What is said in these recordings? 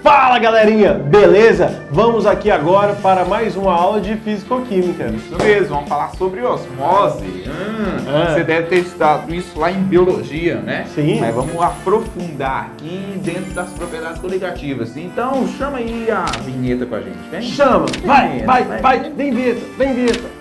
Fala galerinha, beleza? Vamos aqui agora para mais uma aula de Físico-Química. Isso mesmo, vamos falar sobre osmose. Você deve ter estudado isso lá em biologia, né? Sim. Mas vamos aprofundar aqui dentro das propriedades coligativas. Então chama aí a vinheta com a gente, vem? Chama, vai, vem vinheta.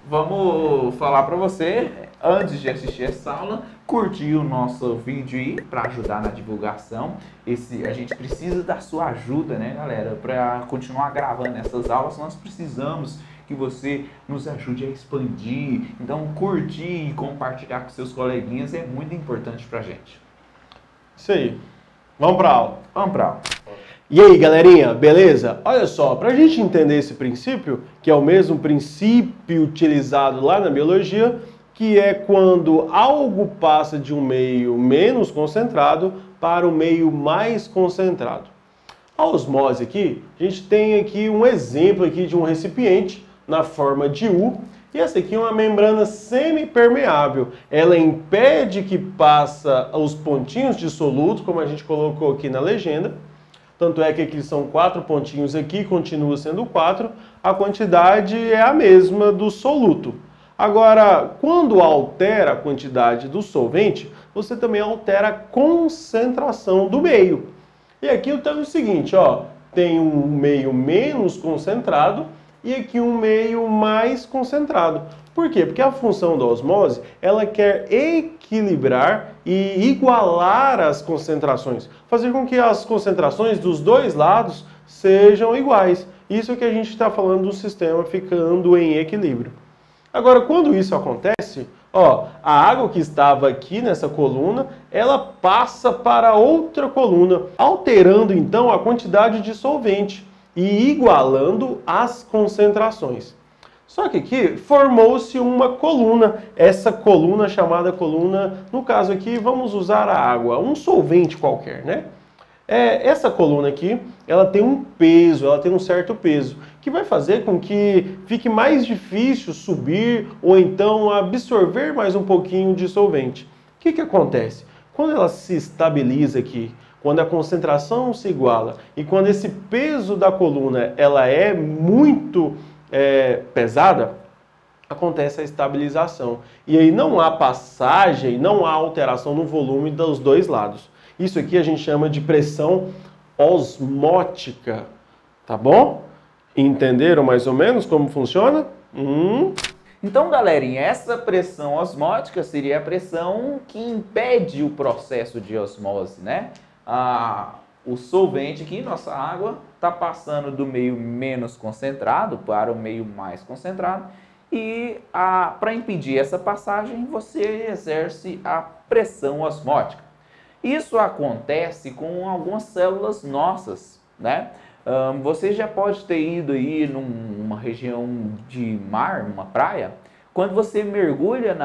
Vamos falar para você, antes de assistir essa aula, curtir o nosso vídeo aí para ajudar na divulgação. A gente precisa da sua ajuda, né, galera? Para continuar gravando essas aulas, nós precisamos que você nos ajude a expandir. Então, curtir e compartilhar com seus coleguinhas é muito importante para a gente. Isso aí. Vamos para a aula. Vamos para a aula. E aí, galerinha, beleza? Olha só, para a gente entender esse princípio, que é o mesmo princípio utilizado lá na biologia, que é quando algo passa de um meio menos concentrado para um meio mais concentrado. A osmose aqui, a gente tem aqui um exemplo aqui de um recipiente na forma de U, e essa aqui é uma membrana semipermeável. Ela impede que passa os pontinhos de soluto, como a gente colocou aqui na legenda. Tanto é que aqui são 4 pontinhos aqui, continua sendo 4. A quantidade é a mesma do soluto. Agora, quando altera a quantidade do solvente, você também altera a concentração do meio. E aqui eu tenho o seguinte, ó, tem um meio menos concentrado e aqui um meio mais concentrado. Por quê? Porque a função da osmose, ela quer equilibrar e igualar as concentrações. Fazer com que as concentrações dos dois lados sejam iguais. Isso é que a gente está falando do sistema ficando em equilíbrio. Agora, quando isso acontece, ó, a água que estava aqui nessa coluna, ela passa para outra coluna, alterando então a quantidade de solvente e igualando as concentrações. Só que aqui formou-se uma coluna, essa coluna chamada coluna, no caso aqui vamos usar a água, um solvente qualquer, né? Essa coluna aqui, ela tem um peso, ela tem um certo peso, que vai fazer com que fique mais difícil subir ou então absorver mais um pouquinho de solvente. O que acontece? Quando ela se estabiliza aqui, quando a concentração se iguala e quando esse peso da coluna ela é muito pesada, acontece a estabilização. E aí não há passagem, não há alteração no volume dos dois lados. Isso aqui a gente chama de pressão osmótica, tá bom? Entenderam mais ou menos como funciona? Então, galerinha, essa pressão osmótica seria a pressão que impede o processo de osmose, né? O solvente aqui, nossa água, está passando do meio menos concentrado para o meio mais concentrado. E para impedir essa passagem, você exerce a pressão osmótica. Isso acontece com algumas células nossas, né? Você já pode ter ido aí numa região de mar, numa praia. Quando você mergulha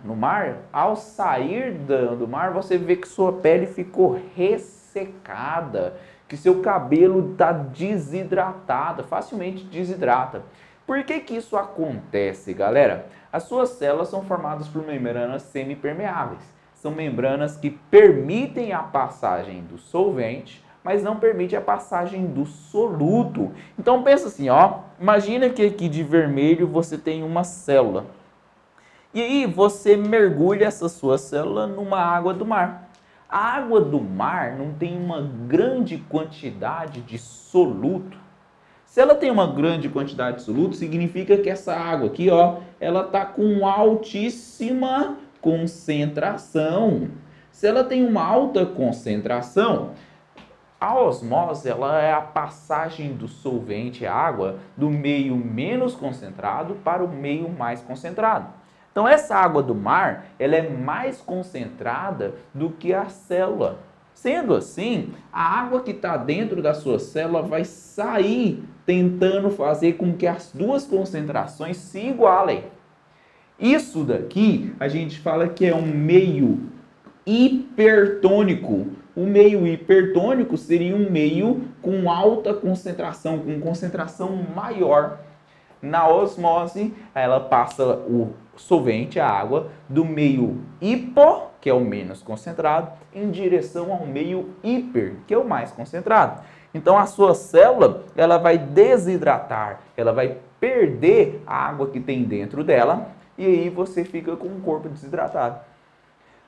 no mar, ao sair do mar, você vê que sua pele ficou ressecada, que seu cabelo está desidratado, facilmente desidrata. Por que isso acontece, galera? As suas células são formadas por membranas semipermeáveis. São membranas que permitem a passagem do solvente, mas não permitem a passagem do soluto. Então pensa assim, ó, imagina que aqui de vermelho você tem uma célula. E aí você mergulha essa sua célula numa água do mar. A água do mar não tem uma grande quantidade de soluto. Se ela tem uma grande quantidade de soluto, significa que essa água aqui, ó, ela está com altíssima concentração. Se ela tem uma alta concentração, a osmose ela é a passagem do solvente, a água, do meio menos concentrado para o meio mais concentrado. Então essa água do mar, ela é mais concentrada do que a célula. Sendo assim, a água que está dentro da sua célula vai sair tentando fazer com que as duas concentrações se igualem. Isso daqui a gente fala que é um meio hipertônico. O meio hipertônico seria um meio com alta concentração, com concentração maior. Na osmose, ela passa o solvente, a água, do meio hipo, que é o menos concentrado, em direção ao meio hiper, que é o mais concentrado. Então a sua célula, ela vai desidratar, ela vai perder a água que tem dentro dela, e aí você fica com o corpo desidratado.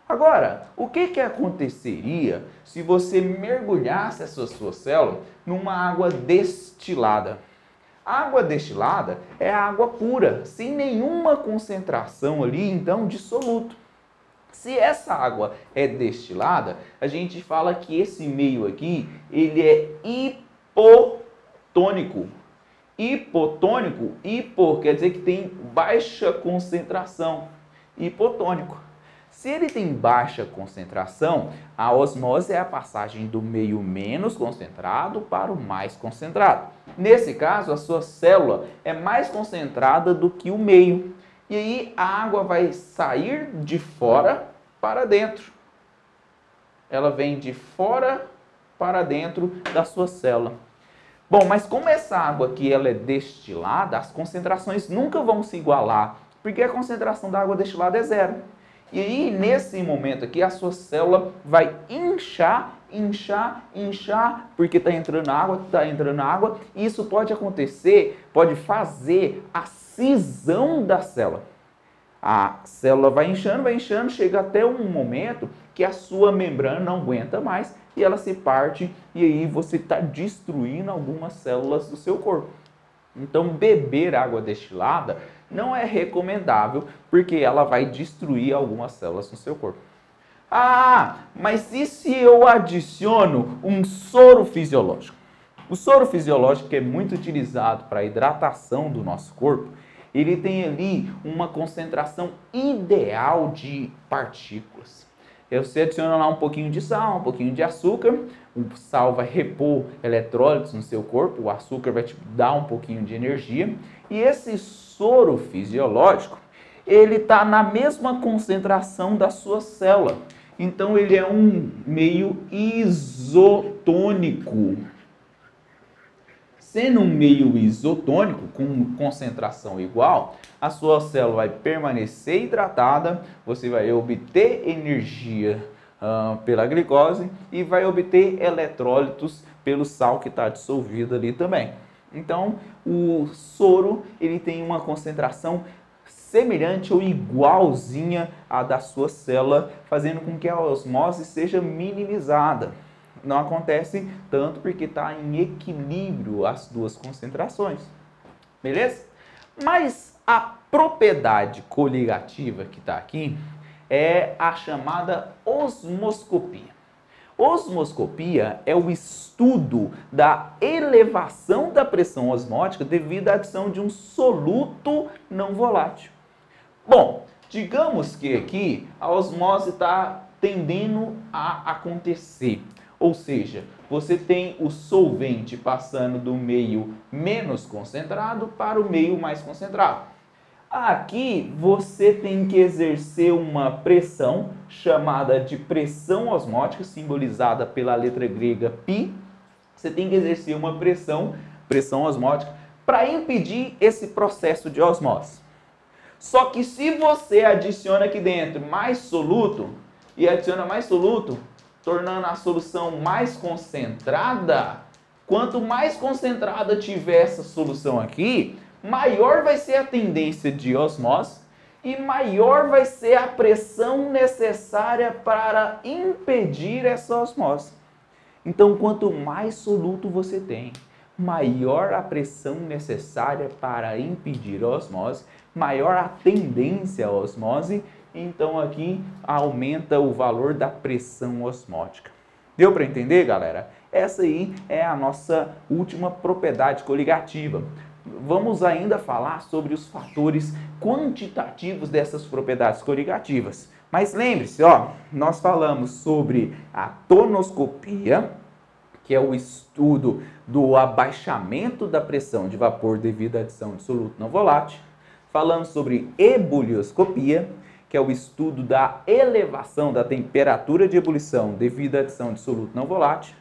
Agora, o que aconteceria se você mergulhasse essa sua célula numa água destilada? A água destilada é água pura, sem nenhuma concentração ali, então, de soluto. Se essa água é destilada, a gente fala que esse meio aqui, ele é hipotônico. Hipotônico, hipo quer dizer que tem baixa concentração. Hipotônico. Se ele tem baixa concentração, a osmose é a passagem do meio menos concentrado para o mais concentrado. Nesse caso, a sua célula é mais concentrada do que o meio. E aí a água vai sair de fora para dentro. Ela vem de fora para dentro da sua célula. Bom, mas como essa água aqui ela é destilada, as concentrações nunca vão se igualar, porque a concentração da água destilada é zero. E aí, nesse momento aqui, a sua célula vai inchar, porque está entrando água, e isso pode acontecer, pode fazer a cisão da célula. A célula vai inchando, chega até um momento que a sua membrana não aguenta mais e ela se parte, e aí você está destruindo algumas células do seu corpo. Então, beber água destilada não é recomendável, porque ela vai destruir algumas células no seu corpo. Ah, mas e se eu adiciono um soro fisiológico? O soro fisiológico, que é muito utilizado para a hidratação do nosso corpo, ele tem ali uma concentração ideal de partículas. Você adiciona lá um pouquinho de sal, um pouquinho de açúcar, o sal vai repor eletrólitos no seu corpo, o açúcar vai te dar um pouquinho de energia, e esse soro fisiológico, ele está na mesma concentração da sua célula. Então ele é um meio isotônico. Sendo um meio isotônico, com concentração igual, a sua célula vai permanecer hidratada, você vai obter energia pela glicose e vai obter eletrólitos pelo sal que está dissolvido ali também. Então, o soro ele tem uma concentração semelhante ou igualzinha à da sua célula, fazendo com que a osmose seja minimizada. Não acontece tanto porque está em equilíbrio as duas concentrações. Beleza? Mas a propriedade coligativa que está aqui é a chamada osmoscopia. Osmoscopia é o estudo da elevação da pressão osmótica devido à adição de um soluto não volátil. Bom, digamos que aqui a osmose está tendendo a acontecer. Ou seja, você tem o solvente passando do meio menos concentrado para o meio mais concentrado. Aqui você tem que exercer uma pressão chamada de pressão osmótica, simbolizada pela letra grega π. Você tem que exercer uma pressão osmótica, para impedir esse processo de osmose. Só que se você adiciona aqui dentro mais soluto, tornando a solução mais concentrada, quanto mais concentrada tiver essa solução aqui, maior vai ser a tendência de osmose e maior vai ser a pressão necessária para impedir essa osmose. Então, quanto mais soluto você tem, maior a pressão necessária para impedir a osmose, maior a tendência à osmose. Então aqui aumenta o valor da pressão osmótica. Deu para entender, galera? Essa aí é a nossa última propriedade coligativa. Vamos ainda falar sobre os fatores quantitativos dessas propriedades coligativas. Mas lembre-se, nós falamos sobre a tonoscopia, que é o estudo do abaixamento da pressão de vapor devido à adição de soluto não volátil. Falamos sobre ebulioscopia, que é o estudo da elevação da temperatura de ebulição devido à adição de soluto não volátil.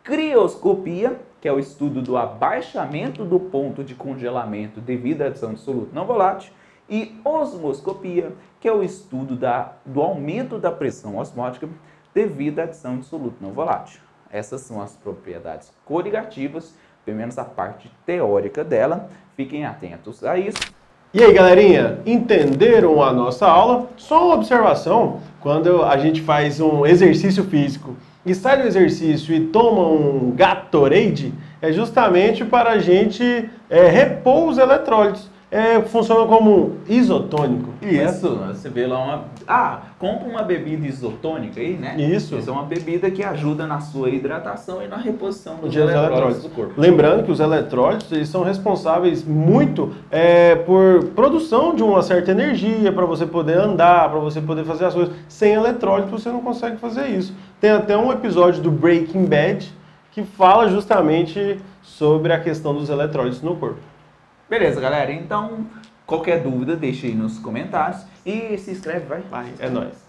Crioscopia, que que é o estudo do abaixamento do ponto de congelamento devido à adição de soluto não volátil, e osmoscopia, que é o estudo do aumento da pressão osmótica devido à adição de soluto não volátil. Essas são as propriedades coligativas, pelo menos a parte teórica dela. Fiquem atentos a isso. E aí, galerinha, entenderam a nossa aula? Só uma observação, quando a gente faz um exercício físico e sai do exercício e toma um Gatorade, é justamente para a gente repor os eletrólitos. Funciona como isotônico. Isso, você vê lá compra uma bebida isotônica aí, né? Isso. Isso é uma bebida que ajuda na sua hidratação e na reposição dos eletrólitos do corpo. Lembrando que os eletrólitos eles são responsáveis muito por produção de uma certa energia para você poder andar, para você poder fazer as coisas. Sem eletrólitos você não consegue fazer isso. Tem até um episódio do Breaking Bad que fala justamente sobre a questão dos eletrólitos no corpo. Beleza, galera. Então, qualquer dúvida, deixe aí nos comentários. E se inscreve, vai. É nóis.